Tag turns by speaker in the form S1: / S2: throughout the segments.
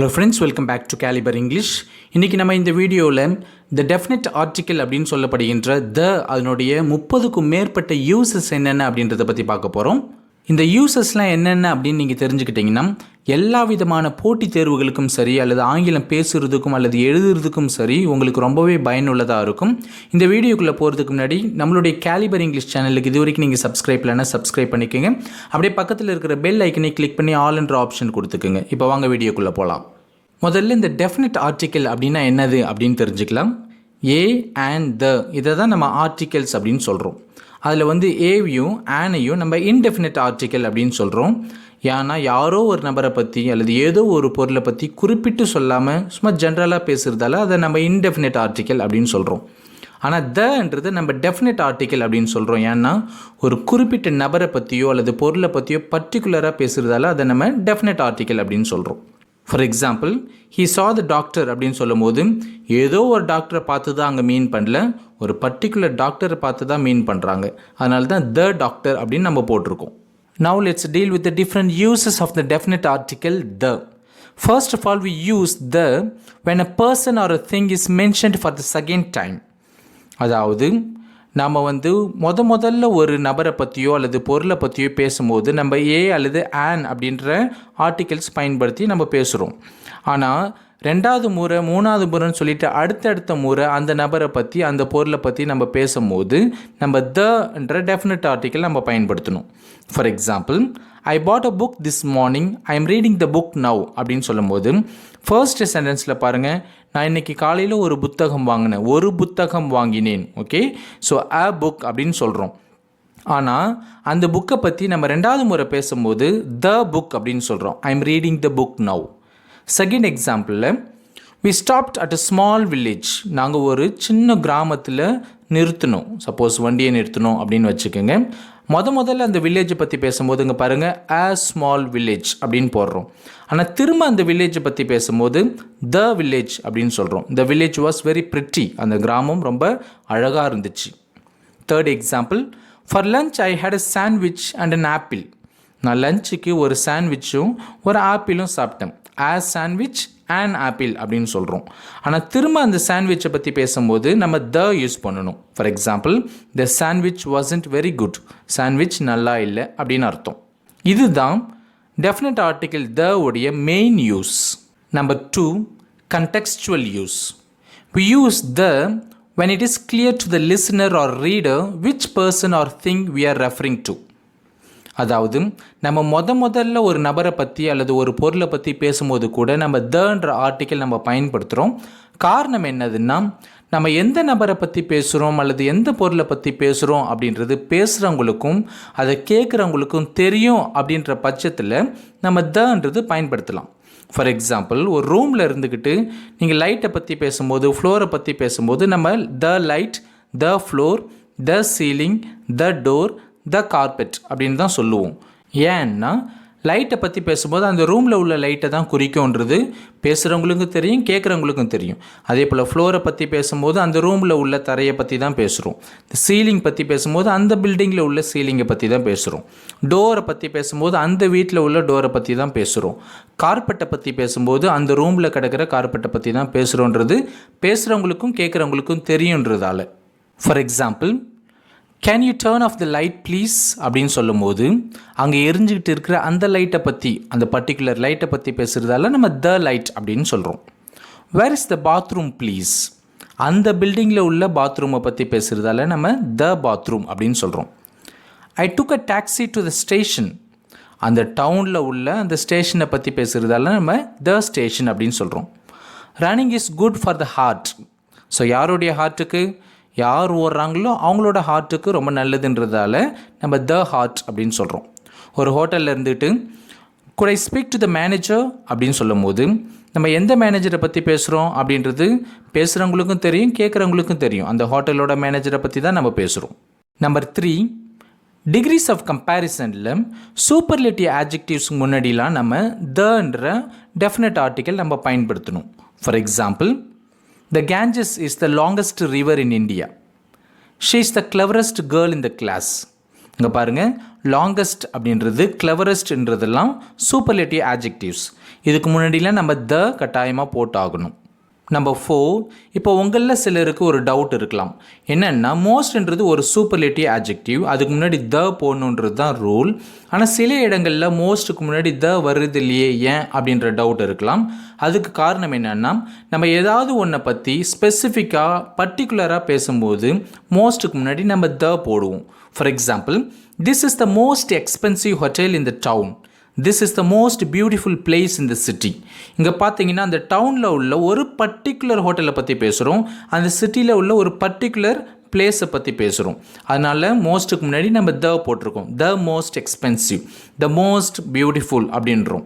S1: Hello friends, welcome back to Calibre English. இன்னைக்கு நம்ம இந்த வீடியோவில் the definite article அப்படின்னு சொல்லப்படுகின்ற the அதனுடைய 30க்கும் மேற்பட்ட uses என்னென்ன அப்படின்றத பற்றி பார்க்க போகிறோம். இந்த யூசஸ்லாம் என்னென்ன அப்படின்னு நீங்கள் தெரிஞ்சுக்கிட்டிங்கன்னா எல்லா விதமான போட்டித் தேர்வுகளுக்கும் சரி அல்லது ஆங்கிலம் பேசுகிறதுக்கும் அல்லது எழுதுறதுக்கும் சரி உங்களுக்கு ரொம்பவே பயனுள்ளதாக இருக்கும். இந்த வீடியோக்குள்ளே போகிறதுக்கு முன்னாடி நம்மளுடைய கேலிபர் இங்கிலீஷ் சேனலுக்கு இது வரைக்கும் நீங்கள் சப்ஸ்கிரைப் இல்லைன்னா சப்ஸ்கிரைப் பண்ணிக்கோங்க. அப்படியே பக்கத்தில் இருக்கிற பெல் ஐக்கனை கிளிக் பண்ணி ஆல் என்ற ஆப்ஷன் கொடுத்துக்குங்க. இப்போ வாங்க வீடியோக்குள்ளே போகலாம். முதல்ல இந்த டெஃபினட் ஆர்டிக்கல் அப்படின்னா என்னது அப்படின்னு தெரிஞ்சுக்கலாம். ஏ அண்ட் த இதை தான் நம்ம ஆர்டிகல்ஸ் அப்படின்னு சொல்கிறோம். அதில் வந்து ஏவையும் ஆனையும் நம்ம இன்டெஃபினட் ஆர்டிக்கல் அப்படின்னு சொல்கிறோம். ஏன்னா யாரோ ஒரு நபரை பற்றி அல்லது ஏதோ ஒரு பொருளை பற்றி குறிப்பிட்டு சொல்லாமல் சும்மா ஜென்ரலாக பேசுகிறதால அதை நம்ம இன்டெஃபினட் ஆர்டிக்கல் அப்படின்னு சொல்கிறோம். ஆனால் தன்றது நம்ம டெஃபினட் ஆர்டிக்கல் அப்படின்னு சொல்கிறோம். ஏன்னா ஒரு குறிப்பிட்ட நபரை பற்றியோ அல்லது பொருளை பற்றியோ பர்டிகுலராக பேசுகிறதால அதை நம்ம டெஃபினட் ஆர்டிக்கல் அப்படின்னு சொல்கிறோம். For example, he saw the doctor அப்படின்னு சொல்லும் போது ஏதோ ஒரு டாக்டரை பார்த்து தான் அங்கே மீன் பண்ணல, ஒரு பர்டிகுலர் டாக்டரை பார்த்து தான் மீன் பண்ணுறாங்க. அதனால தான் த டாக்டர் அப்படின்னு நம்ம போட்டிருக்கோம். Now let's deal with the different uses of the definite article the. First of all, we use the when a person or a thing is mentioned for the second time. அதாவது நாம் வந்து முதல்ல ஒரு நபரை பற்றியோ அல்லது பொருளை பற்றியோ பேசும்போது நம்ம ஏ அல்லது ஆன் அப்படின்ற ஆர்டிகல்ஸ் பயன்படுத்தி நம்ம பேசுகிறோம். ஆனால் ரெண்டாவது முறை மூணாவது முறைன்னு சொல்லிட்டு அடுத்தடுத்த முறை அந்த நபரை பற்றி அந்த பொருளை பற்றி நம்ம பேசும்போது நம்ம தன்ற டெஃபினட் ஆர்டிக்கல் நம்ம பயன்படுத்தணும். For example, I bought a book this morning, I am reading the book now அப்படின்னு சொல்லும்போது ஃபர்ஸ்ட் சென்டென்ஸில் பாருங்கள், நான் இன்றைக்கி காலையில் ஒரு புத்தகம் வாங்கினேன், ஒரு புத்தகம் வாங்கினேன். ஓகே, ஸோ அ புக் அப்படின்னு சொல்கிறோம். ஆனால் அந்த புக்கை பற்றி நம்ம ரெண்டாவது முறை பேசும்போது த புக் அப்படின்னு சொல்கிறோம். I am reading the book now. Second எக்ஸாம்பிளில், we stopped at a small village, நாங்கள் ஒரு சின்ன கிராமத்தில் நிறுத்தினோம். சப்போஸ் வண்டியை நிறுத்தணும் அப்படின்னு வச்சுக்கோங்க. முதல்ல அந்த வில்லேஜை பற்றி பேசும்போது இங்கே பாருங்கள் அ ஸ்மால் வில்லேஜ் அப்படின்னு போடுறோம். ஆனால் திரும்ப அந்த வில்லேஜை பற்றி பேசும்போது த வில்லேஜ் அப்படின்னு சொல்கிறோம். The village was very pretty, அந்த கிராமம் ரொம்ப அழகாக இருந்துச்சு. Third example, for lunch I had a sandwich and an apple. நான் லஞ்சுக்கு ஒரு சாண்ட்விச்சும் ஒரு ஆப்பிளும் சாப்பிட்டேன். ஆ சாண்ட்விச் அண்ட் ஆப்பிள் அப்படின்னு சொல்கிறோம். ஆனால் திரும்ப அந்த சாண்ட்விச்சை பற்றி பேசும்போது நம்ம த யூஸ் பண்ணணும். For example, the sandwich wasn't very good, sandwich நல்லா இல்லை அப்படின்னு அர்த்தம். இதுதான் டெஃபினட் ஆர்டிக்கல் த உடைய main use. Number 2, contextual use. We use the when it is clear to the listener or reader which person or thing we are referring to. அதாவது நம்ம முதல்ல ஒரு நபரை பற்றி அல்லது ஒரு பொருளை பற்றி பேசும்போது கூட நம்ம தன்ற ஆர்டிக்கல் நம்ம பயன்படுத்துகிறோம். காரணம் என்னதுன்னா, நம்ம எந்த நபரை பற்றி பேசுகிறோம் அல்லது எந்த பொருளை பற்றி பேசுகிறோம் அப்படின்றது பேசுகிறவங்களுக்கும் அதை கேட்குறவங்களுக்கும் தெரியும் அப்படின்ற பட்சத்தில் நம்ம தன்றது பயன்படுத்தலாம். ஃபார் எக்ஸாம்பிள், ஒரு ரூமில் இருந்துக்கிட்டு நீங்கள் லைட்டை பற்றி பேசும்போது, ஃப்ளோரை பற்றி பேசும்போது நம்ம the light, the floor, the ceiling, the door, the carpet அப்படின்னு தான் சொல்லுவோம். ஏன்னா லைட்டை பற்றி பேசும்போது அந்த ரூமில் உள்ள லைட்டை தான் குறிக்கும்ன்றது பேசுகிறவங்களுக்கும் தெரியும், கேட்குறவங்களுக்கும் தெரியும். அதே போல் ஃப்ளோரை பற்றி பேசும்போது அந்த ரூமில் உள்ள தரையை பற்றி தான் பேசுகிறோம். சீலிங் பற்றி பேசும்போது அந்த பில்டிங்கில் உள்ள சீலிங்கை பற்றி தான் பேசுகிறோம். டோரை பற்றி பேசும்போது அந்த வீட்டில் உள்ள டோரை பற்றி தான் பேசுகிறோம். கார்பெட்டை பற்றி பேசும்போது அந்த ரூமில் கிடக்கிற கார்பெட்டை பற்றி தான் பேசுகிறோன்றது பேசுகிறவங்களுக்கும் கேட்குறவங்களுக்கும் தெரியுன்றதால. For example, can you turn off the light please அப்படின்னு சொல்லும்போது அங்கே எரிஞ்சுக்கிட்டு இருக்கிற அந்த லைட்டை பற்றி, அந்த பர்டிகுலர் லைட்டை பற்றி பேசுகிறதால நம்ம த லைட் அப்படின்னு சொல்கிறோம். Where is the bathroom please, அந்த பில்டிங்கில் உள்ள பாத்ரூமை பற்றி பேசுகிறதால நம்ம த பாத்ரூம் அப்படின்னு சொல்கிறோம். I took a taxi to the station, அந்த டவுனில் உள்ள அந்த ஸ்டேஷனை பற்றி பேசுகிறதால நம்ம த ஸ்டேஷன் அப்படின்னு சொல்கிறோம். Running is good for the heart, so யாருடைய ஹார்ட்டுக்கு, யார் ஓடுறாங்களோ அவங்களோட ஹார்ட்டுக்கு ரொம்ப நல்லதுன்றதால நம்ம த ஹார்ட் அப்படின்னு சொல்கிறோம். ஒரு ஹோட்டலில் இருந்துட்டு good I speak to the manager அப்படின்னு சொல்லும் போது நம்ம எந்த மேனேஜரை பற்றி பேசுகிறோம் அப்படின்றது பேசுகிறவங்களுக்கும் தெரியும், கேட்குறவங்களுக்கும் தெரியும். அந்த ஹோட்டலோட மேனேஜரை பற்றி தான் நம்ம பேசுகிறோம். நம்பர் 3, டிகிரிஸ் ஆஃப் கம்பேரிசனில் சூப்பர்லேட்டிவ் ஆட்ஜெக்டிவ்ஸ்க்கு முன்னாடிலாம் நம்ம தன்ற டெஃபினட் ஆர்டிக்கல் நம்ம பயன்படுத்தணும். For example, the Ganges is the longest river in India. She is the cleverest girl in the class. இங்கே பாருங்கள், லாங்கஸ்ட் அப்படின்றது, கிளவரஸ்ட்ன்றதெல்லாம் சூப்பர்லேட்டிவ் ஆட்ஜெக்டிவ்ஸ். இதுக்கு முன்னாடிலாம் நம்ம த கட்டாயமாக போட்டாகணும். நம்பர் 4, இப்போ உங்களில் சிலருக்கு ஒரு டவுட் இருக்கலாம். என்னென்னா, மோஸ்ட்ன்றது ஒரு சூப்பர்லேட்டிவ் ஆட்ஜெக்டிவ், அதுக்கு முன்னாடி த போடணுன்றது தான் ரூல். ஆனால் சில இடங்களில் மோஸ்ட்டுக்கு முன்னாடி த வருது இல்லையே, ஏன் அப்படின்ற டவுட் இருக்கலாம். அதுக்கு காரணம் என்னென்னா, நம்ம ஏதாவது ஒன்றை பற்றி ஸ்பெசிஃபிக்காக பர்டிகுலராக பேசும்போது மோஸ்ட்டுக்கு முன்னாடி நம்ம த போடுவோம். For example, this is the most expensive hotel in the down. This is the most beautiful place in the city. இங்கே பார்த்தீங்கன்னா அந்த டவுனில் உள்ள ஒரு பர்டிகுலர் ஹோட்டலை பற்றி பேசுகிறோம், அந்த சிட்டியில் உள்ள ஒரு பர்டிகுலர் பிளேஸை பற்றி பேசுகிறோம். அதனால் மோஸ்ட்டுக்கு முன்னாடி நம்ம த போட்டிருக்கோம். The most expensive, the most beautiful அப்படின்றோம்.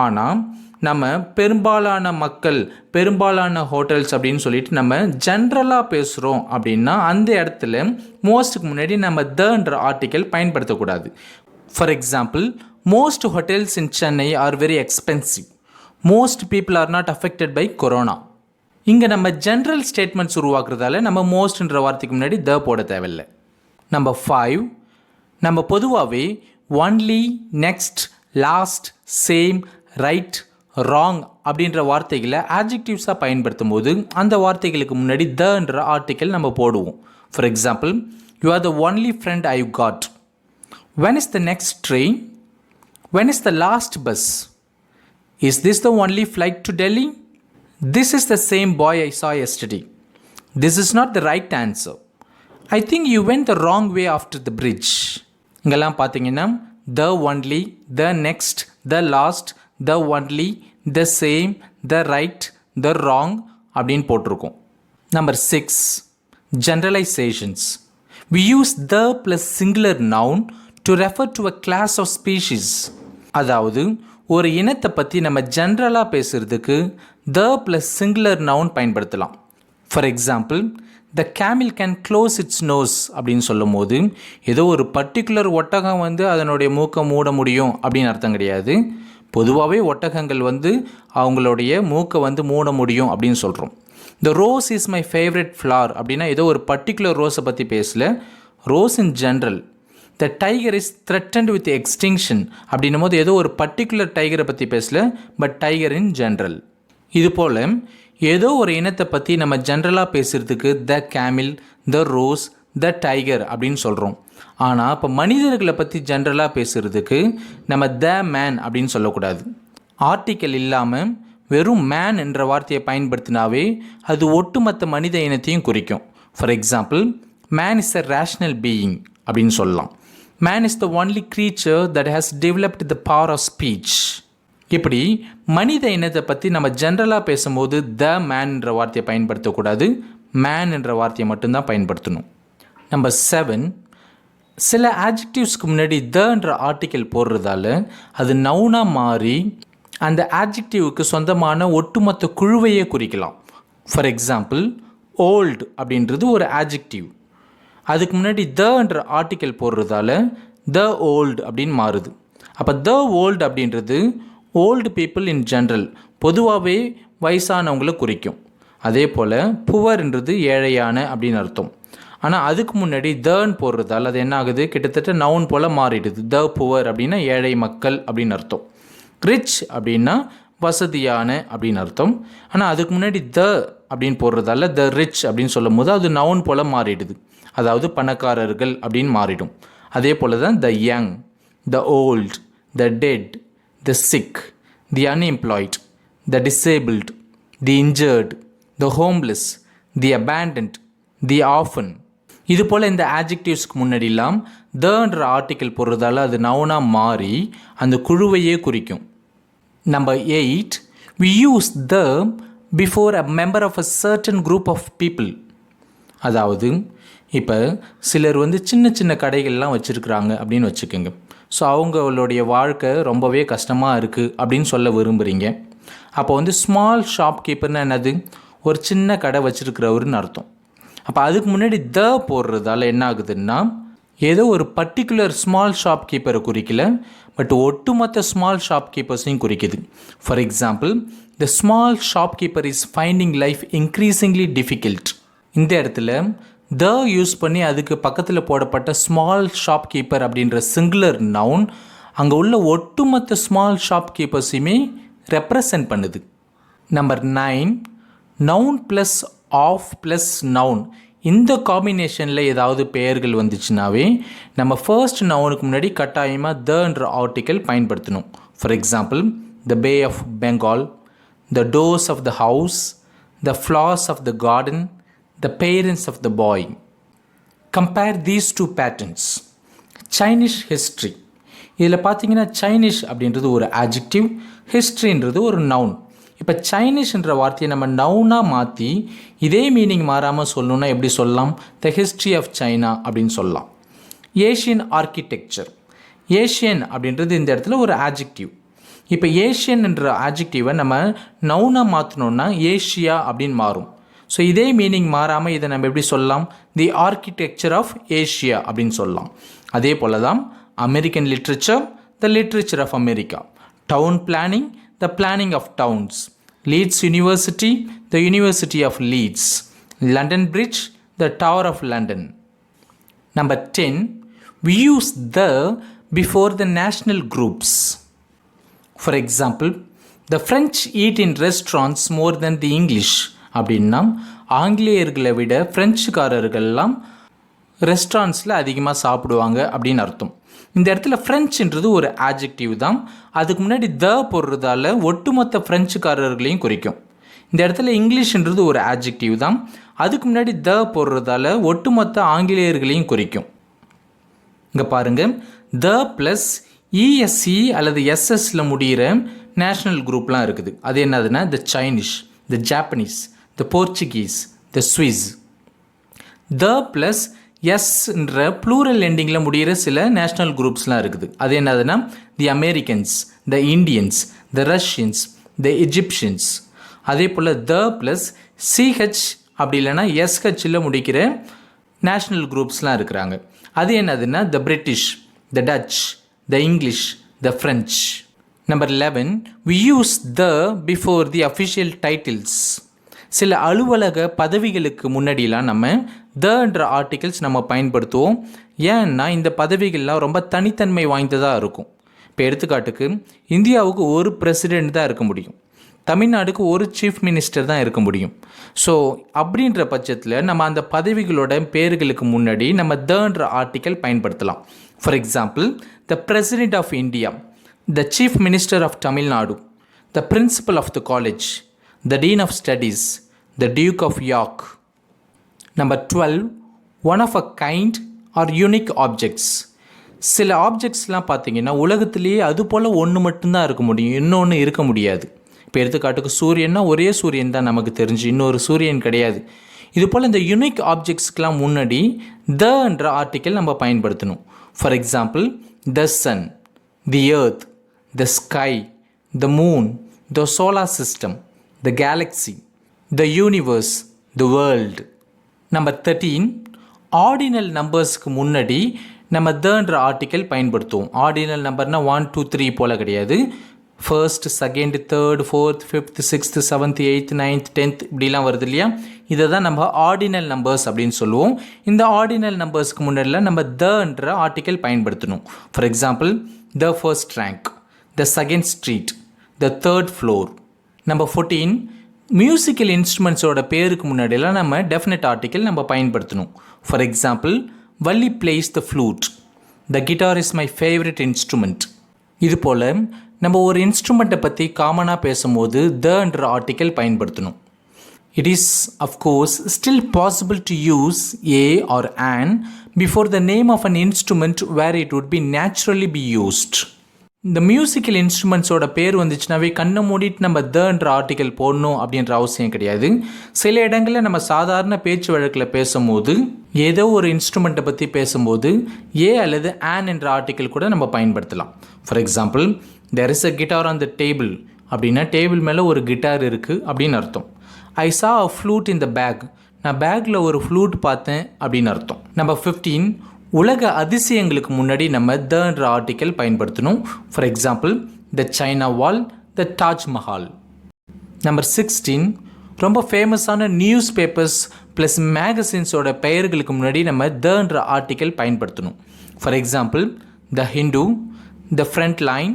S1: ஆனால் நம்ம பெரும்பாலான மக்கள், பெரும்பாலான ஹோட்டல்ஸ் அப்படின்னு சொல்லிட்டு நம்ம ஜென்ரலாக பேசுகிறோம் அப்படின்னா அந்த இடத்துல மோஸ்ட்டுக்கு முன்னாடி நம்ம தன்ற ஆர்டிக்கல் பயன்படுத்தக்கூடாது. For example, most hotels in Chennai are very expensive. Most people are not affected by corona. இங்கே நம்ம ஜென்ரல் ஸ்டேட்மெண்ட்ஸ் உருவாக்குறதால நம்ம மோஸ்ட்ன்ற வார்த்தைக்கு முன்னாடி த போட தேவையில்லை. நம்பர் 5, நம்ம பொதுவாகவே only, next, last, same, right, wrong அப்படின்ற வார்த்தைகளை ஆட்ஜெக்டிவ்ஸாக பயன்படுத்தும் போது அந்த வார்த்தைகளுக்கு முன்னாடி தன்ற ஆர்டிக்கல் நம்ம போடுவோம். For example, you are the only friend I got. when is the next train? When is the last bus? Is this the only flight to Delhi? This is the same boy I saw yesterday. This is not the right answer. I think you went the wrong way after the bridge. இங்கெல்லாம் பார்த்தீங்கன்னா the only, the next, the last, the only, the same, the right, the wrong அப்படின்னு போட்டிருக்கோம். Number 6, generalizations. We use the plus singular noun to refer to a class of species. அதாவது ஒரு இனத்தை பற்றி நம்ம ஜென்ரலாக பேசுகிறதுக்கு த ப்ளஸ் சிங்குலர் நவுன் பயன்படுத்தலாம். ஃபார் எக்ஸாம்பிள், த கேமில் கேன் க்ளோஸ் இட்ஸ் நோஸ் அப்படின்னு சொல்லும் போது ஏதோ ஒரு பர்டிகுலர் ஒட்டகம் அதனுடைய மூக்கை மூட முடியும் அப்படின்னு அர்த்தம் கிடையாது. பொதுவாகவே ஒட்டகங்கள் அவங்களுடைய மூக்கை மூட முடியும் அப்படின்னு சொல்கிறோம். The rose is my favourite flower அப்படின்னா ஏதோ ஒரு பர்டிகுலர் ரோஸை பற்றி பேசல, rose in general. The tiger is threatened with extinction அப்படின்னும் போது ஏதோ ஒரு பர்டிகுலர் டைகரை பற்றி பேசல, பட் டைகர் இன் ஜென்ரல். இது போல் ஏதோ ஒரு இனத்தை பற்றி நம்ம ஜென்ரலாக பேசுகிறதுக்கு த கேமில், த ரோஸ், த டைகர் அப்படின்னு சொல்கிறோம். ஆனால் இப்போ மனிதர்களை பற்றி ஜென்ரலாக பேசுகிறதுக்கு நம்ம த மேன் அப்படின்னு சொல்லக்கூடாது. ஆர்டிக்கல் இல்லாமல் வெறும் மேன் என்ற வார்த்தையை பயன்படுத்தினாவே அது ஒட்டுமொத்த மனித இனத்தையும் குறிக்கும். For example, man is a rational being அப்படின்னு சொல்லலாம். Man is the only creature that has developed the power of speech. இப்படி மனித இனத்தை பற்றி நம்ம ஜென்ரலாக பேசும்போது த மேன் என்ற வார்த்தையை பயன்படுத்தக்கூடாது, மேன் என்ற வார்த்தையை மட்டும்தான் பயன்படுத்தணும். நம்பர் 7, சில ஆட்ஜெக்டிவ்ஸ்க்கு முன்னாடி தன்ற ஆர்டிக்கல் போடுறதால அது நவுனாக மாறி அந்த ஆட்ஜெக்டிவ்க்கு சொந்தமான ஒட்டுமொத்த குழுவையே குறிக்கலாம். ஃபார் எக்ஸாம்பிள், ஓல்டு அப்படின்றது ஒரு ஆட்ஜெக்டிவ், அதுக்கு முன்னாடி தன்ற ஆர்டிக்கல் போடுறதால த ஓல்டு அப்படின்னு மாறுது. அப்போ த ஓல்டு அப்படின்றது ஓல்டு பீப்புள் இன் ஜென்ரல், பொதுவாகவே வயசானவங்களை குறிக்கும். அதே போல் புவர்ன்றது ஏழையான அப்படின்னு அர்த்தம். ஆனால் அதுக்கு முன்னாடி தன்னு போடுறதால அது என்ன ஆகுது, கிட்டத்தட்ட நவுன் போல் மாறிடுது. த புவர் அப்படின்னா ஏழை மக்கள் அப்படின்னு அர்த்தம். ரிச் அப்படின்னா வசதியான அப்படின்னு அர்த்தம். ஆனால் அதுக்கு முன்னாடி த அப்படின்னு போடுறதால த ரிச் அப்படின்னு சொல்லும் போது அது நவுன் போல் மாறிடுது, அதாவது பணக்காரர்கள் அப்படின்னு மாறிடும். அதே போல் தான் the young, the old, the dead, the sick, the unemployed, the disabled, the injured, the homeless, the abandoned, the orphan. இது போல் இந்த ஆட்ஜெக்டிவ்ஸ்க்கு முன்னாடிலாம் தன்ற ஆர்டிக்கல் போடுறதால அது நவுனாக மாறி அந்த குழுவையே குறிக்கும். Number 8, we use the before a member of a certain group of people. அதாவது இப்போ சிலர் சின்ன சின்ன கடைகள்லாம் வச்சுருக்குறாங்க அப்படின்னு வச்சுக்கோங்க. ஸோ அவங்களுடைய வாழ்க்கை ரொம்பவே கஷ்டமாக இருக்குது அப்படின்னு சொல்ல விரும்புகிறீங்க. அப்போ ஸ்மால் ஷாப்கீப்பர்னு என்னது, ஒரு சின்ன கடை வச்சுருக்கிறவருன்னு அர்த்தம். அப்போ அதுக்கு முன்னாடி த போடுறதால என்ன ஆகுதுன்னா ஏதோ ஒரு பர்டிகுலர் ஸ்மால் ஷாப்கீப்பரை குறிக்கல, பட் ஒட்டுமொத்த ஸ்மால் ஷாப்கீப்பர்ஸையும் குறிக்குது. For example, the small shopkeeper is finding life increasingly difficult. இந்த இடத்துல த யூஸ் பண்ணி அதுக்கு பக்கத்தில் போடப்பட்ட ஸ்மால் ஷாப்கீப்பர் அப்படின்ற சிங்குலர் நவுன் அங்கே உள்ள ஒட்டுமொத்த ஸ்மால் ஷாப்கீப்பர்ஸையுமே ரெப்ரசன்ட் பண்ணுது. Number 9, noun plus of plus noun இந்த காம்பினேஷனில் ஏதாவது பெயர்கள் வந்துச்சுனாவே நம்ம ஃபர்ஸ்ட் நவுனுக்கு முன்னாடி கட்டாயமாக தன்ற ஆர்டிக்கல் பயன்படுத்தணும். For example, the bay of Bengal, the doors of the house, the flowers of the garden, the parents of the boy. Compare these two patterns. Chinese history, இதில் பார்த்தீங்கன்னா சைனீஸ் அப்படின்றது ஒரு adjective, ஹிஸ்ட்ரின்றது ஒரு நவுன். இப்போ சைனீஸ்ன்ற வார்த்தையை நம்ம நவுனாக மாற்றி இதே மீனிங் மாறாமல் சொல்லணுன்னா எப்படி சொல்லலாம்? த ஹிஸ்ட்ரி ஆஃப் சைனா அப்படின்னு சொல்லலாம். ஏஷியன் ஆர்கிடெக்சர், ஏஷியன் அப்படின்றது இந்த இடத்துல ஒரு adjective. இப்போ ஏஷியன் என்ற adjectiveவை நம்ம நவுனாக மாற்றினோன்னா ஏஷியா அப்படின்னு மாறும். ஸோ இதே மீனிங் மாறாமல் இதை நம்ம எப்படி சொல்லலாம்? தி ஆர்கிடெக்சர் ஆஃப் ஏஷியா அப்படின்னு சொல்லலாம். அதே போல தான் American literature, the literature of America. Town planning, the planning of towns. Leeds University, the University of Leeds. London Bridge, the Tower of London. Number 10, we use the before the national groups. For example, the French eat in restaurants more than the English. அப்படின்னா ஆங்கிலேயர்களை விட ஃப்ரெஞ்சுக்காரர்கள்லாம் ரெஸ்டாரண்ட்ஸில் அதிகமாக சாப்பிடுவாங்க அப்படின்னு அர்த்தம். இந்த இடத்துல ஃப்ரெஞ்சுன்றது ஒரு adjective தான். அதுக்கு முன்னாடி த போடுறதால ஒட்டுமொத்த ஃப்ரெஞ்சுக்காரர்களையும் குறிக்கும். இந்த இடத்துல இங்கிலீஷ்ன்றது ஒரு adjective தான். அதுக்கு முன்னாடி த போடுறதால ஒட்டுமொத்த ஆங்கிலேயர்களையும் குறிக்கும். இங்கே பாருங்கள், த ப்ளஸ் இஎஸ்சி அல்லது எஸ்எஸ்ல முடிகிற நேஷ்னல் குரூப்லாம் இருக்குது. அது என்னதுன்னா the Chinese, the Japanese, the Portuguese, the Swiss. The plus எஸ்ன்ற ப்ளூரல் எண்டிங்கில் முடிகிற சில நேஷ்னல் குரூப்ஸ்லாம் இருக்குது. அது என்னதுன்னா the Americans, the Indians, the Russians, the Egyptians. அதே போல் த ப்ளஸ் சிஹெச் அப்படி இல்லைன்னா எஸ்ஹெச்சில் முடிக்கிற நேஷ்னல் குரூப்ஸ்லாம் இருக்கிறாங்க. அது என்னதுன்னா த British, the touch, the English, the French. Number 11, we use the before the official titles. சில அலுவலக பதவிகளுக்கு முன்னாடிலாம் நம்ம தன்ற ஆர்டிகல்ஸ் நம்ம பயன்படுத்துவோம். ஏன்னா இந்த பதவிகள்லாம் ரொம்ப தனித்தன்மை வாய்ந்ததாக இருக்கும். இப்போ எடுத்துக்காட்டுக்கு இந்தியாவுக்கு ஒரு பிரசிடெண்ட் தான் இருக்க முடியும், தமிழ்நாடுக்கு ஒரு சீஃப் மினிஸ்டர் தான் இருக்க முடியும். ஸோ அப்படின்ற பட்சத்தில் நம்ம அந்த பதவிகளோட பேர்களுக்கு முன்னாடி நம்ம தன்ற ஆர்டிக்கல் பயன்படுத்தலாம். For example, the president of India, the chief minister of Tamil Nadu, the principal of the college, the dean of studies, the Duke of York. Number 12, one of a kind or unique objects. சில ஆப்ஜெக்ட்ஸ்லாம் பார்த்தீங்கன்னா உலகத்திலேயே அது போல் ஒன்று மட்டும்தான் இருக்க முடியும், இன்னொன்று இருக்க முடியாது. இப்போ எடுத்துக்காட்டுக்கு சூரியன்னா ஒரே சூரியன் தான் நமக்கு தெரிஞ்சு, இன்னொரு சூரியன் கிடையாது. இது போல் இந்த யூனிக் ஆப்ஜெக்ட்ஸ்க்கெலாம் முன்னாடி தன்ற ஆர்டிக்கல் நம்ம பயன்படுத்தணும். For example, the sun, the earth, the sky, the moon, the solar system, the galaxy, the universe, the world. Number 13, ordinal நம்பர்ஸ்க்கு முன்னாடி நம்ம தன்ற ஆர்டிக்கல் பயன்படுத்துவோம். ஆர்டினல் நம்பர்னால் 1 2 3 போல் கிடையாது. First, second, third, fourth, fifth, sixth, seventh, eighth, ninth, 10th இப்படிலாம் வருது இல்லையா? இதை தான் நம்ம ஆர்டினல் நம்பர்ஸ் அப்படின்னு சொல்லுவோம். இந்த ஆர்டினல் நம்பர்ஸ்க்கு முன்னாடிலாம் நம்ம தன்ற ஆர்டிக்கல் பயன்படுத்தணும். For example, the first rank, the second street, the third floor. Number 14, musical இன்ஸ்ட்ருமெண்ட்ஸோட பேருக்கு முன்னாடியெல்லாம் நம்ம டெஃபினட் ஆர்டிக்கல் நம்ம பயன்படுத்தணும். For example, Valli plays the flute, the guitar is my favourite instrument. இது போல் நம்ம ஒரு இன்ஸ்ட்ருமெண்ட்டை பற்றி காமனாக பேசும்போது தன்ற ஆர்டிக்கல் பயன்படுத்தணும். It is of course still possible to use a or an before the name of an instrument where it would be naturally be used. இந்த மியூசிக்கல் இன்ஸ்ட்ருமெண்ட்ஸோட பேர் வந்துச்சுனாவே கண்ணை மூடிட்டு நம்ம தன்ற ஆர்டிக்கல் போடணும் அப்படின்ற அவசியம் கிடையாது. சில இடங்களில் நம்ம சாதாரண பேச்சு வழக்கில் பேசும்போது ஏதோ ஒரு இன்ஸ்ட்ருமெண்ட்டை பற்றி பேசும்போது ஏ அல்லது an என்ற ஆர்டிக்கல் கூட நம்ம பயன்படுத்தலாம். For example, there is a guitar on the table அப்படின்னா டேபிள் மேலே ஒரு கிட்டார் இருக்குது அப்படின்னு அர்த்தம். I saw a flute in the bag, நான் பேக்கில் ஒரு ஃப்ளூட் பார்த்தேன் அப்படின்னு அர்த்தம். நம்பர் 15, உலக அதிசயங்களுக்கு முன்னாடி நம்ம தன்ற ஆர்டிக்கல் பயன்படுத்தணும். For example, the China wall, the Taj Mahal. Number 16, ரொம்ப ஃபேமஸான நியூஸ் பேப்பர்ஸ் ப்ளஸ் மேகசின்ஸோட பெயர்களுக்கு முன்னாடி நம்ம தன்ற ஆர்டிக்கல் பயன்படுத்தணும். For example the Hindu, the front line,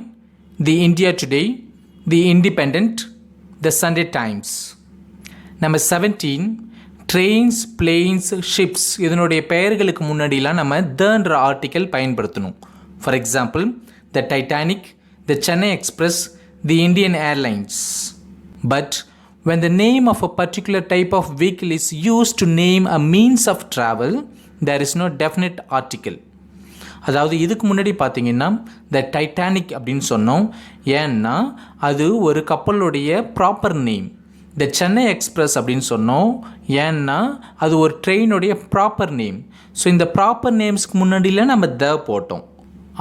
S1: the India today, the independent, the Sunday times. நம்ம 17 ட்ரெயின்ஸ், பிளேன்ஸ், ஷிப்ஸ் இதனுடைய பெயர்களுக்கு முன்னாடிலாம் நம்ம தன்ற ஆர்டிக்கல் பயன்படுத்தணும். For example the Titanic, the Chennai express, the Indian airlines. But when the name of a particular type of vehicle is used to name a means of travel, there is no definite article. அதாவது இதுக்கு முன்னாடி பார்த்தீங்கன்னா த Titanic அப்படின்னு சொன்னோம், ஏன்னா அது ஒரு கப்பலுடைய proper name. த Chennai express அப்படின்னு சொன்னோம், ஏன்னா அது ஒரு ட்ரெயினுடைய ப்ராப்பர் நேம். ஸோ இந்த ப்ராப்பர் நேம்ஸ்க்கு முன்னாடியில் நம்ம த போட்டோம்.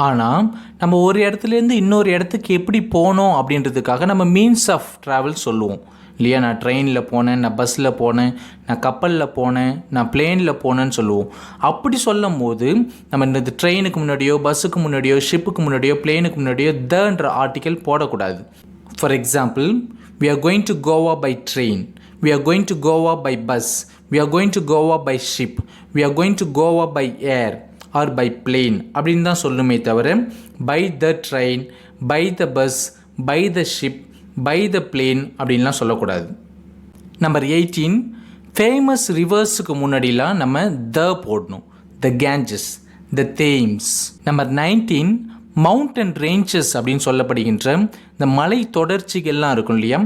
S1: ஆனால் நம்ம ஒரு இடத்துலேருந்து இன்னொரு இடத்துக்கு எப்படி போனோம் அப்படின்றதுக்காக நம்ம மீன்ஸ் ஆஃப் ட்ராவல் சொல்லுவோம் இல்லையா. நான் ட்ரெயினில் போனேன், நான் பஸ்ஸில் போனேன், நான் கப்பலில் போனேன், நான் பிளேனில் போனேன்னு சொல்லுவோம். அப்படி சொல்லும் போது நம்ம இந்த ட்ரெயினுக்கு முன்னாடியோ, பஸ்ஸுக்கு முன்னாடியோ, ஷிப்புக்கு முன்னாடியோ, பிளேனுக்கு முன்னாடியோ தன்ற ஆர்டிக்கல் போடக்கூடாது. For example we are going to Goa by train, we are going to Goa by bus, we are going to Goa by ship, we are going to Goa by air or by plane அப்படின்னு தான் சொல்லுமே தவிர by the train, by the bus, by the ship, by the plane அப்படின்லாம் சொல்லக்கூடாது. Number 18 famous ரிவர்ஸுக்கு முன்னாடிலாம் நம்ம த போடணும். த Ganges, த Thames. Number 19 mountain ranges அப்படின்னு சொல்லப்படுகின்ற இந்த மலை தொடர்ச்சிகள்லாம் இருக்கும் இல்லையா,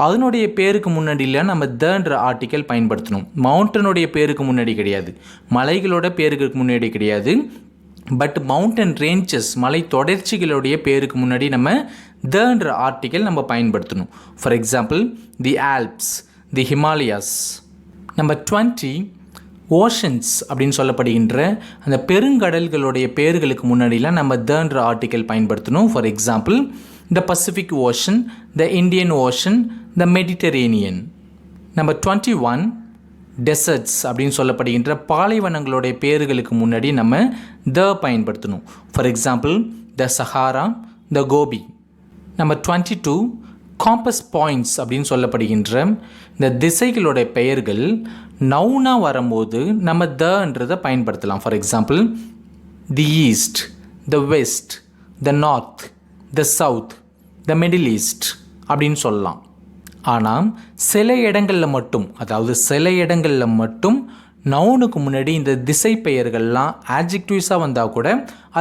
S1: அதனுடைய பேருக்கு முன்னாடியில் நம்ம தன்ற ஆர்டிக்கல் பயன்படுத்தணும். மவுண்டனுடைய பேருக்கு முன்னாடி கிடையாது, மலைகளோட பேருக்கு முன்னாடி கிடையாது. பட் மவுண்டன் ரேஞ்சஸ் மலை தொடர்ச்சிகளுடைய பேருக்கு முன்னாடி நம்ம தன்ற ஆர்டிக்கல் நம்ம பயன்படுத்தணும். For example the Alps, the Himalayas. Number 20 oceans அப்படின்னு சொல்லப்படுகின்ற அந்த பெருங்கடல்களுடைய பேர்களுக்கு முன்னாடிலாம் நம்ம தன்ற ஆர்டிக்கல் பயன்படுத்தணும். For example the Pacific Ocean, the Indian Ocean, the Mediterranean. Number 21 deserts அப்படின்னு சொல்லப்படுகின்ற பாலைவனங்களுடைய பேர்களுக்கு முன்னாடி நம்ம த பயன்படுத்தணும். For example the Sahara, the Gobi. Number 22 compass points அப்படின்னு சொல்லப்படுகின்ற இந்த திசைகளுடைய பெயர்கள் நவுனாக வரும்போது நம்ம தன்றதை பயன்படுத்தலாம். For example the East, the West, the North, the South, the Middle East அப்படின்னு சொல்லலாம். ஆனால் சில இடங்களில் மட்டும், அதாவது சில இடங்களில் மட்டும் நவுனுக்கு முன்னாடி இந்த திசை பெயர்கள்லாம் ஆட்ஜெக்டிவ்ஸாக வந்தால் கூட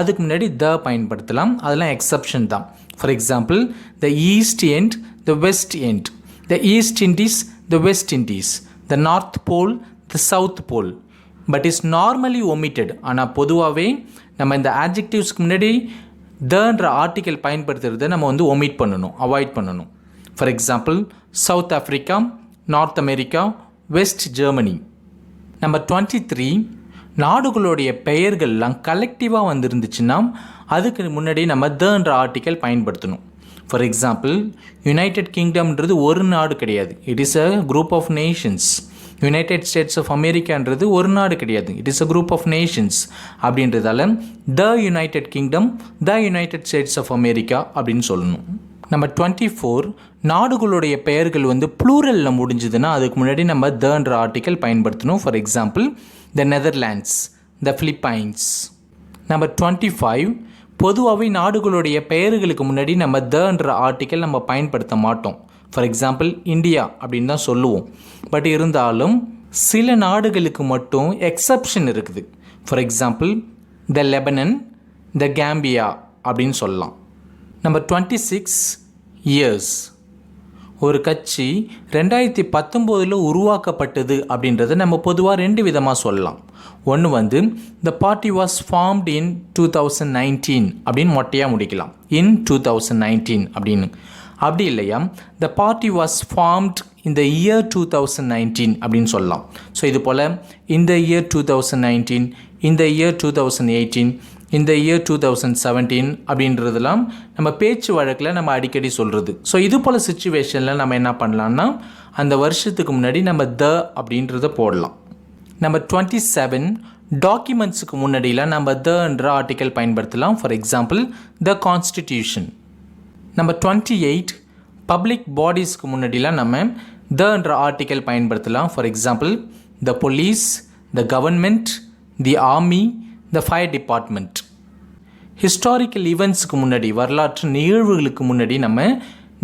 S1: அதுக்கு முன்னாடி த பயன்படுத்தலாம். அதெல்லாம் எக்ஸப்ஷன் தான். For example the East End, the West End, the East Indies, the West Indies, the North Pole, the South Pole. But is normally omitted. ஆனால் பொதுவாகவே நம்ம இந்த ஆட்ஜெக்டிவ்ஸ்க்கு முன்னாடி தன்ற ஆர்டிக்கல் பயன்படுத்துறதை நம்ம வந்து ஒமிட் பண்ணணும், அவாய்ட் பண்ணணும். For example South Africa, North America, West Germany. Number 23 நாடுகளுடைய பெயர்கள்லாம் கலெக்டிவாக வந்துருந்துச்சுன்னா அதுக்கு முன்னாடி நம்ம தன்ற ஆர்டிக்கல் பயன்படுத்தணும். ஃபார் எக்ஸாம்பிள் யுனைடெட் கிங்டம்ன்றது ஒரு நாடு கிடையாது, it is a group of nations. United States of அமெரிக்கான்றது ஒரு நாடு கிடையாது, it is a group of nations. அப்படின்றதால the United Kingdom, the United States of America அப்படின்னு சொல்லணும். நம்பர் 24 நாடுகளுடைய பெயர்கள் வந்து ப்ளூரலில் முடிஞ்சதுன்னா அதுக்கு முன்னாடி நம்ம தன்ற ஆர்டிக்கல் பயன்படுத்தணும். For example the Netherlands, the Philippines. Number 25 பொதுவாகவே நாடுகளுடைய பெயர்களுக்கு முன்னாடி நம்ம தன்ற ஆர்டிக்கல் நம்ம பயன்படுத்த மாட்டோம். ஃபார் எக்ஸாம்பிள் இந்தியா அப்படின்னு தான் சொல்லுவோம். பட் இருந்தாலும் சில நாடுகளுக்கு மட்டும் எக்ஸப்ஷன் இருக்குது. For example the Lebanon, the Gambia அப்படின்னு சொல்லலாம். Number 26 years. ஒரு கட்சி 2019 உருவாக்கப்பட்டது அப்படின்றத நம்ம பொதுவாக 2 விதமாக சொல்லலாம். ஒன்று வந்து த பார்ட்டி வாஸ் ஃபார்ம்ட் இன் 2019 அப்படின்னு மொட்டையாக முடிக்கலாம், இன் 2019 அப்படின்னு. அப்படி இல்லையா த பார்ட்டி வாஸ் ஃபார்ம்ட் இந்த இயர் 2019 அப்படின்னு சொல்லலாம். ஸோ இது போல் இந்த இயர் 2019, இந்த இயர் 2018, இந்த இயர் 2017 அப்படின்றதெல்லாம் நம்ம பேச்சு வழக்கில் நம்ம அடிக்கடி சொல்கிறது. ஸோ இது போல் சுச்சுவேஷனில் நம்ம என்ன பண்ணலான்னா அந்த வருஷத்துக்கு முன்னாடி நம்ம த அப்படின்றத போடலாம். நம்பர் 27 டாக்குமெண்ட்ஸுக்கு முன்னாடிலாம் நம்ம தன்ற ஆர்டிக்கல் பயன்படுத்தலாம். For example the constitution. Number 28 public பாடிஸ்க்கு முன்னாடிலாம் நம்ம the என்ற ஆர்டிக்கல் பயன்படுத்தலாம். For example the police, the government, the army, the fire department. Historical ஈவெண்ட்ஸுக்கு முன்னாடி, வரலாற்று நிகழ்வுகளுக்கு முன்னாடி நம்ம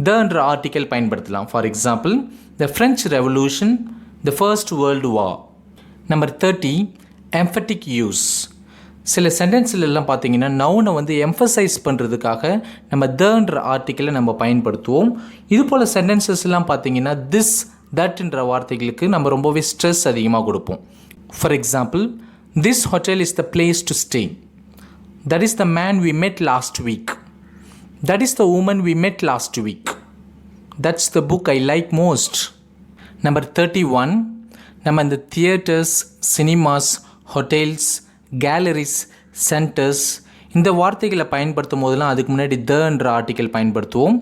S1: the என்ற ஆர்டிக்கல் பயன்படுத்தலாம். For example the French Revolution, the First World War. Number 30 emphatic use. சில சென்டென்ஸ்லாம் பார்த்தீங்கன்னா நவுனை வந்து எம்ஃபசைஸ் பண்ணுறதுக்காக நம்ம தன்ற ஆர்டிக்கலை நம்ம பயன்படுத்துவோம். இது போல் சென்டென்சஸ்லாம் பார்த்தீங்கன்னா திஸ் தட்ன்ற வார்த்தைகளுக்கு நம்ம ரொம்பவே ஸ்ட்ரெஸ் அதிகமாக கொடுப்போம். For example this hotel is the place to stay. That is the man we met last week. That is the woman we met last week. That's the book I like most. Number 31 நம்ம இந்த theatres, cinemas, hotels, galleries, centres இந்த வார்த்தைகளை பயன்படுத்தும் போதெல்லாம் அதுக்கு முன்னாடி தன்ற article பயன்படுத்துவோம்.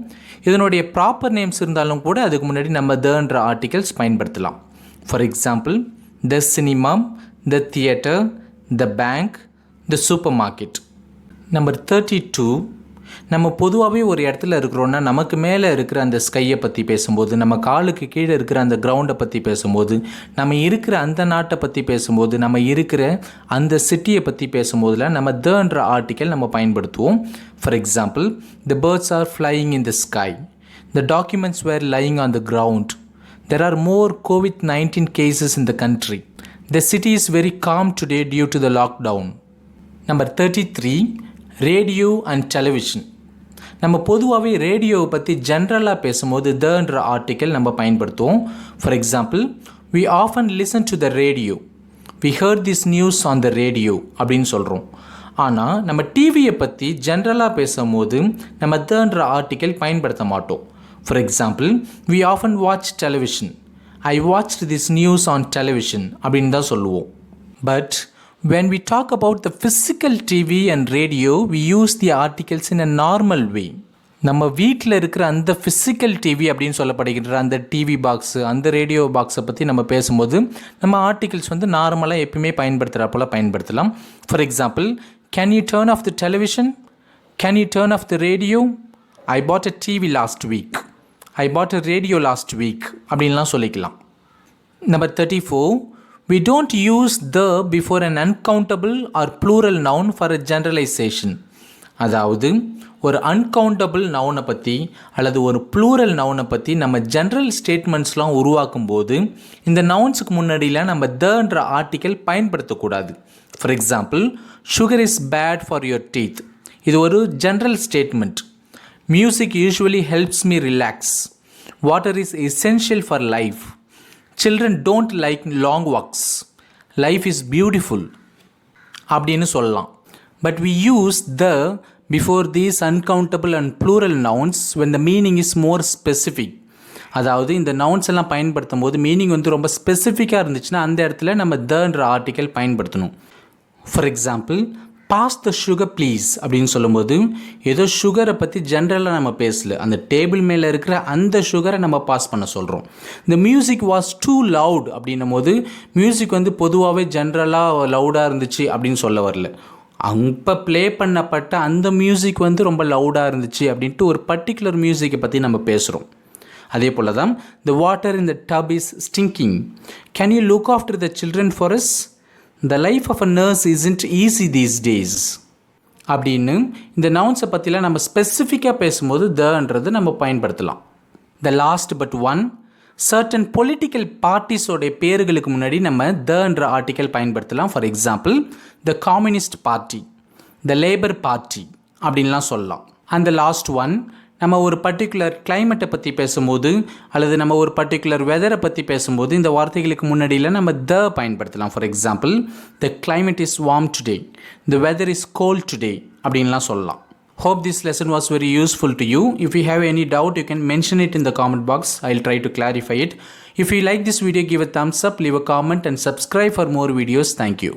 S1: இதனுடைய ப்ராப்பர் நேம்ஸ் இருந்தாலும் கூட அதுக்கு முன்னாடி நம்ம தன்ற ஆர்டிகல்ஸ் பயன்படுத்தலாம். For example the cinema, the theatre, the bank, the super market. Number 32 நம்ம பொதுவாகவே ஒரு இடத்துல இருக்கிறோன்னா நமக்கு மேலே இருக்கிற அந்த ஸ்கையை பற்றி பேசும்போது, நம்ம காலுக்கு கீழே இருக்கிற அந்த கிரவுண்டை பற்றி பேசும்போது, நம்ம இருக்கிற அந்த நாட்டை பற்றி பேசும்போது, நம்ம இருக்கிற அந்த சிட்டியை பற்றி பேசும்போதுலாம் நம்ம தன்ற ஆர்டிக்கல் நம்ம பயன்படுத்துவோம். For example the birds are flying in the sky. The documents were lying on the ground. There are more COVID-19 cases in the country. The city is very calm today due to the lockdown. Number 33 radio and television. நம்ம பொதுவாகவே ரேடியோவை பற்றி ஜென்ரலாக பேசும்போது தன்ற article நம்ம பயன்படுத்துவோம். For example we often listen to the radio. We heard this news on the radio அப்படின்னு சொல்கிறோம். ஆனால் நம்ம டிவியை பற்றி ஜென்ரலாக பேசும்போது நம்ம தன்ற ஆர்டிக்கல் பயன்படுத்த மாட்டோம். For example we often watch television. I watched this news on television அப்படின்னு தான் சொல்லுவோம். But when we talk about the physical TV and radio, we use the articles in a normal way. நம்ம வீட்டில் இருக்கிற அந்த physical TV அப்படின்னு சொல்லப்படுகின்ற அந்த டிவி பாக்ஸு, அந்த ரேடியோ பாக்ஸை பற்றி நம்ம பேசும்போது நம்ம ஆர்டிகல்ஸ் வந்து நார்மலாக எப்பயுமே பயன்படுத்துகிற போல் பயன்படுத்தலாம். For example can you turn off the television, can you turn off the radio, I bought a TV last week, I bought a radio last week அப்படின்லாம் சொல்லிக்கலாம். Number 34 we don't use the before an uncountable or plural noun for a generalization. அதாவது ஒரு uncountable நவுனை பற்றி அல்லது ஒரு plural நவுனை பற்றி நம்ம general ஸ்டேட்மெண்ட்ஸ்லாம் உருவாக்கும் போது இந்த நவுன்ஸுக்கு முன்னாடிலாம் நம்ம தன்ற ஆர்டிக்கல் பயன்படுத்தக்கூடாது. For example sugar is bad for your teeth. இது ஒரு general statement. Music usually helps me relax. Water is essential for life. Children don't like long walks. Life is beautiful அப்படின்னு சொல்லலாம். But we use the before these uncountable and plural nouns when the meaning is more specific. அதாவது இந்த nouns எல்லாம் பயன்படுத்தும் போது meaning வந்து ரொம்ப ஸ்பெசிஃபிக்காக இருந்துச்சுன்னா அந்த இடத்துல நம்ம தன்ற ஆர்டிக்கல் பயன்படுத்தணும். For example pass the sugar please அப்படின்னு சொல்லும்போது ஏதோ சுகரை பற்றி ஜென்ரலாக நம்ம பேசல, அந்த டேபிள் மேலே இருக்கிற அந்த சுகரை நம்ம பாஸ் பண்ண சொல்கிறோம். இந்த மியூசிக் வாஸ் டூ லவுட் அப்படின்னும் போது மியூசிக் வந்து பொதுவாகவே ஜென்ரலாக லவுடாக இருந்துச்சு அப்படின்னு சொல்ல வரல, அப்போ ப்ளே பண்ணப்பட்ட அந்த மியூசிக் வந்து ரொம்ப லவுடாக இருந்துச்சு அப்படின்ட்டு ஒரு பர்டிகுலர் மியூசிக்கை பற்றி நம்ம பேசுகிறோம். அதே போல் தான் the water in the tub is stinking. Can you look after the children for us? The life of a nurse isn't easy these days. அப்படின்னு இந்த நவுன்ஸை பற்றிலாம் நம்ம ஸ்பெசிஃபிக்காக பேசும்போது தன்றது நம்ம பயன்படுத்தலாம். The last but one certain political பார்ட்டிஸோடைய பேர்களுக்கு முன்னாடி நம்ம தன்ற ஆர்டிக்கல் பயன்படுத்தலாம். For example the Communist Party, the Labour Party அப்படின்லாம் சொல்லலாம். அந்த லாஸ்ட் ஒன் நம்ம ஒரு பர்டிகுலர் கிளைமேட்டை பற்றி பேசும்போது அல்லது நம்ம ஒரு பர்டிகுலர் வெதரை பற்றி பேசும்போது இந்த வார்த்தைகளுக்கு முன்னாடியில் நம்ம த பயன்படுத்தலாம். For example the climate is warm today, the weather is cold today அப்படின்லாம் சொல்லலாம். Hope this lesson was very useful to you. If you have any doubt, you can mention it in the comment box. I'll try to clarify it. If you like this video, give a thumbs up, leave a comment and subscribe for more videos. Thank you.